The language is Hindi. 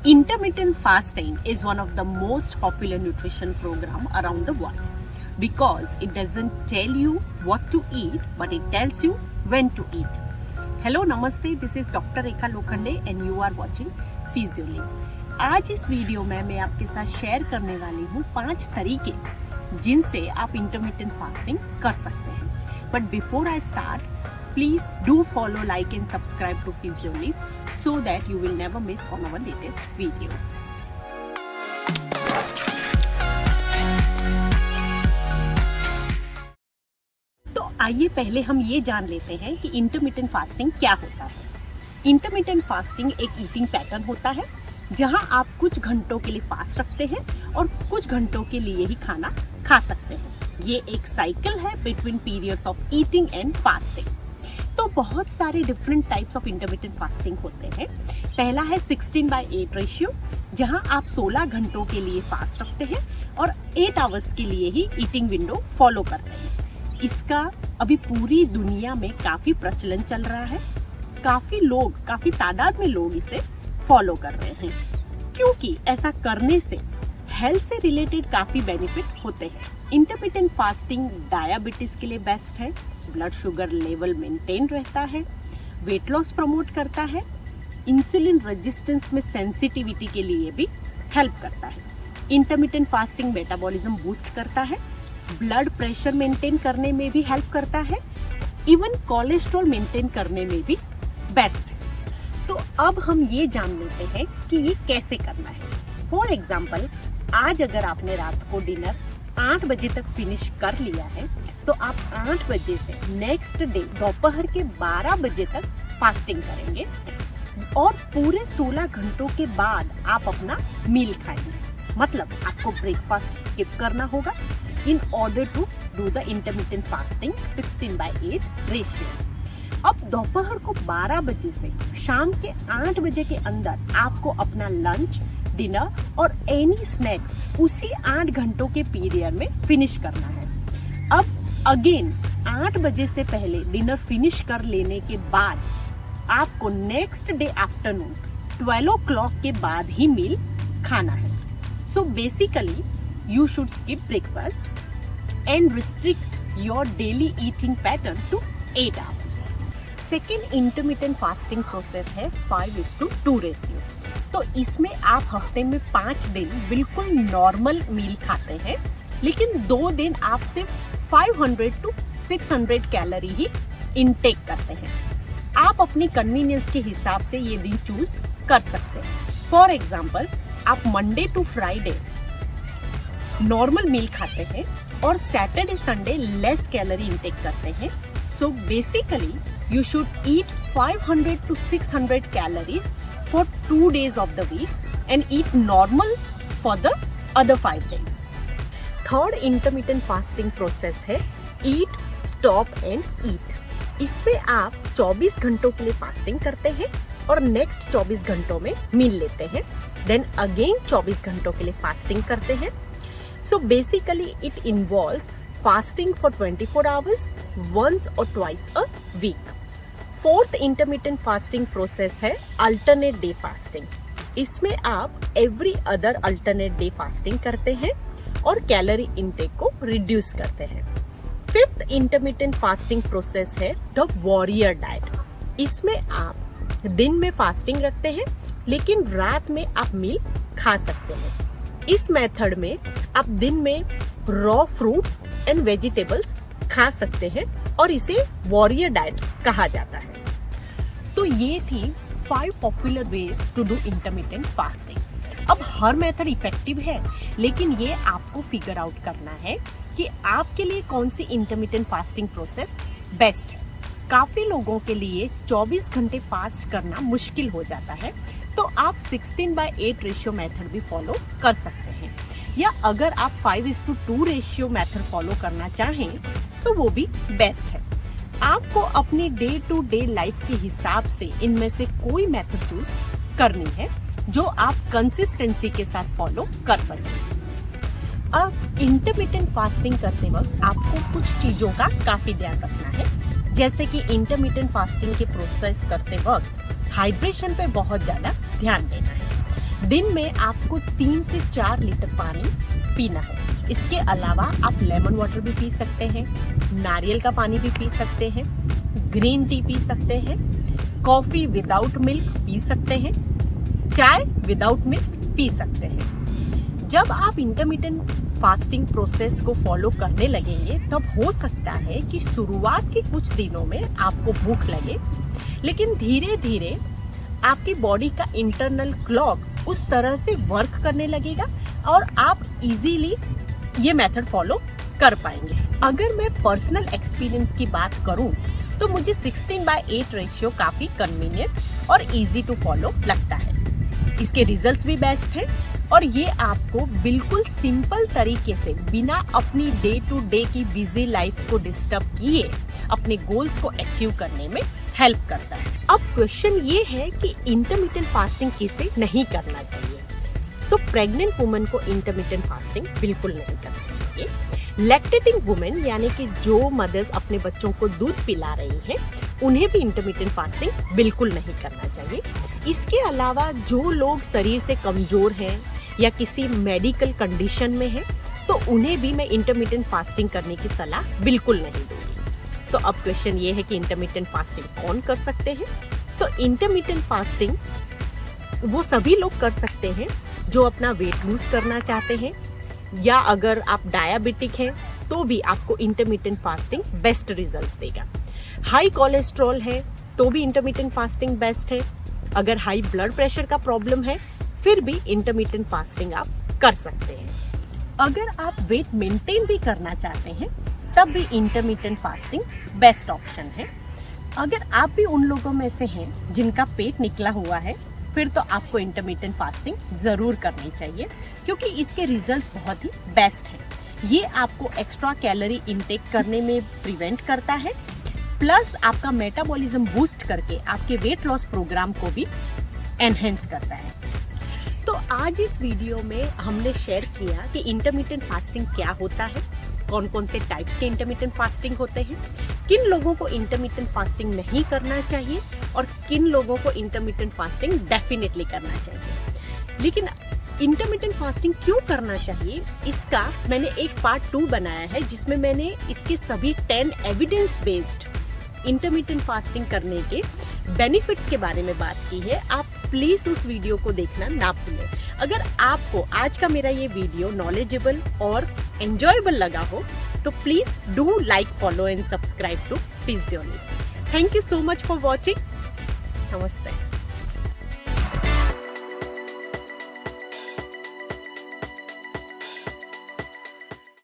Intermittent fasting is one of the most popular nutrition program around the world because it doesn't tell you what to eat but it tells you when to eat. Hello, namaste. This is Dr. Rekha Lokhande and you are watching Physiolink. आज इस वीडियो में मैं आपके साथ शेयर करने वाली हूँ 5 तरीके जिनसे आप इंटरमिटेंट फास्टिंग कर सकते हैं. But before I start, please do follow, like and subscribe to Physiolink so that you will never miss on our latest videos. तो आइए पहले हम ये जान लेते हैं कि इंटरमिटेंट फास्टिंग क्या होता है. इंटरमिटेंट फास्टिंग एक ईटिंग पैटर्न होता है जहां आप कुछ घंटों के लिए फास्ट रखते हैं और कुछ घंटों के लिए ही खाना खा सकते हैं. ये एक साइकिल है between periods of eating and fasting. तो बहुत सारे different types of intermittent fasting होते हैं. पहला है 16/8 रेशियो, जहां आप 16 घंटों के लिए फास्ट रखते हैं और 8 आवर्स के लिए ही ईटिंग विंडो फॉलो करते हैं. इसका अभी पूरी दुनिया में काफी प्रचलन चल रहा है. काफी तादाद में लोग इसे फॉलो कर रहे हैं क्योंकि ऐसा करने से हेल्थ से रिलेटेड काफी बेनिफिट होते हैं. इंटरमिटेंट फास्टिंग डायबिटीज के लिए बेस्ट है, ब्लड शुगर लेवल मेंटेन रहता है, वेट लॉस प्रमोट करता है, इंसुलिन रेजिस्टेंस में सेंसिटिविटी के लिए भी हेल्प करता है. इंटरमिटेंट फास्टिंग मेटाबॉलिज्म बूस्ट करता है, ब्लड प्रेशर मेंटेन करने में भी हेल्प करता है, इवन कोलेस्ट्रॉल मेंटेन करने में भी बेस्ट है. तो अब हम ये जान लेते हैं कि ये कैसे करना है. फॉर एग्जाम्पल, आज अगर आपने रात को डिनर 8 बजे तक फिनिश कर लिया है तो आप 8 बजे से नेक्स्ट डे दोपहर के 12 बजे तक फास्टिंग करेंगे और पूरे 16 घंटों के बाद आप अपना मील खाएंगे. मतलब आपको ब्रेकफास्ट स्किप करना होगा in order to do the intermittent fasting 16/8 ratio. अब दोपहर को 12 बजे से शाम के 8 बजे के अंदर आपको अपना लंच, डिनर और एनी स्नैक उसी 8 घंटों के पीरियड में फिनिश करना है. अब अगेन 8 बजे से पहले डिनर फिनिश कर लेने के बाद आपको नेक्स्ट डे आफ्टरनून 12 o'clock के बाद ही मील खाना है. So basically you should skip breakfast and restrict your daily eating pattern to 8 hours. Second intermittent fasting process है 5:2 रेशियो. तो इसमें आप हफ्ते में 5 दिन बिल्कुल नॉर्मल मील खाते हैं, लेकिन 2 दिन आप सिर्फ 500 to 600 कैलोरी ही इनटेक करते हैं. आप अपनी कन्वीनियंस के हिसाब से ये दिन चूज कर सकते हैं. फॉर एग्जाम्पल, आप मंडे टू फ्राइडे नॉर्मल मील खाते हैं और Saturday Sunday less calorie intake करते हैं. सो basically you should eat 500 to 600 calories for 2 days of the week and eat normal for the other 5 days. Third intermittent fasting process है ईट, स्टॉप एंड ईट. इसमें आप 24 घंटों के लिए फास्टिंग करते हैं और नेक्स्ट 24 घंटों में मील लेते हैं. देन अगेन 24 घंटों के लिए फास्टिंग करते हैं. So basically it involves fasting for 24 hours once or twice a week. Fourth intermittent fasting process है अल्टरनेट डे फास्टिंग. इसमें आप every other alternate day fasting करते हैं और कैलोरी इनटेक को रिड्यूस करते हैं. फिफ्थ इंटरमिटेंट फास्टिंग प्रोसेस है द वॉरियर डाइट. इसमें आप दिन में फास्टिंग रखते हैं लेकिन रात में आप मील खा सकते हैं. इस मेथड में आप दिन में रॉ फ्रूट्स एंड वेजिटेबल्स खा सकते हैं और इसे वॉरियर डाइट कहा जाता है. तो ये थी 5 popular ways to do intermittent fasting. अब हर मेथड इफेक्टिव है, लेकिन ये आपको फिगर आउट करना है कि आपके लिए कौन सी इंटरमिटेंट फास्टिंग प्रोसेस बेस्ट है. काफी लोगों के लिए 24 घंटे फास्ट करना मुश्किल हो जाता है, तो आप 16/8 रेशियो मेथड भी फॉलो कर सकते हैं, या अगर आप 5:2 रेशियो मेथड फॉलो करना चाहें तो वो भी बेस्ट है. आपको अपनी डे टू डे लाइफ के हिसाब से इनमें से कोई मेथड चूज करनी है जो आप कंसिस्टेंसी के साथ फॉलो कर सकें. अब इंटरमिटेंट फास्टिंग करते वक्त आपको कुछ चीजों का काफी ध्यान रखना है, जैसे कि इंटरमिटेंट फास्टिंग के प्रोसेस करते वक्त हाइड्रेशन पे बहुत ज्यादा ध्यान देना है. दिन में आपको 3 से 4 लीटर पानी पीना है। इसके अलावा आप लेमन वाटर भी पी सकते हैं, नारियल का पानी भी पी सकते हैं, ग्रीन टी पी सकते हैं, कॉफी विदाउट मिल्क पी सकते हैं, चाय विदाउट मिल्क पी सकते हैं। जब आप इंटरमिटेंट फास्टिंग प्रोसेस को फॉलो करने लगेंगे तब हो सकता है कि शुरुआत के कुछ दिनों में आपको भूख लगे, लेकिन धीरे धीरे आपकी बॉडी का इंटरनल क्लॉक उस तरह से वर्क करने लगेगा और आप इजीली ये मेथड फॉलो कर पाएंगे। अगर मैं पर्सनल एक्सपीरियंस की बात करूं तो मुझे 16:8 रेशियो काफी कन्वीनियंट और इजी टू फॉलो लगता है। इसके रिजल्ट्स भी बेस्ट हैं और ये आपको बिल्कुल सिंपल तरीके से बिना अपनी डे टू डे की बिजी लाइफ को डिस्टर्ब किए अपने गोल्स को अचीव करने में हेल्प करता है। अब क्वेश्चन ये है कि इंटरमिटेंट फास्टिंग किसे नहीं करना चाहिए। तो प्रेग्नेंट वुमेन को इंटरमिटेंट फास्टिंग बिल्कुल नहीं करना चाहिए। लैक्टेटिंग वुमेन यानी कि जो मदर्स अपने बच्चों को दूध पिला रही हैं, उन्हें भी इंटरमिटेंट फास्टिंग बिल्कुल नहीं करना चाहिए। इसके अलावा जो लोग शरीर से कमजोर हैं या किसी मेडिकल कंडीशन में हैं, तो उन्हें भी मैं इंटरमिटेंट फास्टिंग करने की सलाह बिल्कुल नहीं दूंगी। तो अब क्वेश्चन ये है कि इंटरमिटेंट फास्टिंग कौन कर सकते हैं। तो इंटरमिटेंट फास्टिंग वो सभी लोग कर सकते हैं जो अपना वेट लूज करना चाहते हैं, या अगर आप डायबिटिक हैं तो भी आपको इंटरमिटेंट फास्टिंग बेस्ट रिजल्ट्स देगा। हाई कोलेस्ट्रॉल है तो भी इंटरमिटेंट फास्टिंग बेस्ट है। अगर हाई ब्लड प्रेशर का प्रॉब्लम है फिर भी इंटरमिटेंट फास्टिंग आप कर सकते हैं। अगर आप वेट मेंटेन भी करना चाहते हैं तब भी इंटरमिटेंट फास्टिंग बेस्ट ऑप्शन है। अगर आप भी उन लोगों में से हैं जिनका पेट निकला हुआ है, फिर तो आपको इंटरमिटेंट फास्टिंग जरूर करनी चाहिए, क्योंकि इसके रिजल्ट्स बहुत ही बेस्ट हैं। ये आपको एक्स्ट्रा कैलोरी इनटेक करने में प्रिवेंट करता है, प्लस आपका मेटाबॉलिज्म बूस्ट करके आपके वेट लॉस प्रोग्राम को भी एनहेंस करता है। तो आज इस वीडियो में हमने शेयर किया कि इंटरमिटेंट फास्टिंग क्या होता है, कौन कौन से टाइप्स के इंटरमिटेंट फास्टिंग होते हैं, किन लोगों को इंटरमिटेंट फास्टिंग नहीं करना चाहिए और किन लोगों को इंटरमिटेंट फास्टिंग डेफिनेटली करना चाहिए। लेकिन इंटरमिटेंट फास्टिंग क्यों करना चाहिए, इसका मैंने एक पार्ट 2 बनाया है, जिसमें मैंने इसके सभी 10 एविडेंस बेस्ड इंटरमिटेंट फास्टिंग करने के बेनिफिट्स के बारे में बात की है। आप प्लीज उस वीडियो को देखना ना भूलें। अगर आपको आज का मेरा ये वीडियो नॉलेजेबल और एंजॉयबल लगा हो तो please do like, follow and subscribe to physiology. Thank you so much for watching. नमस्ते।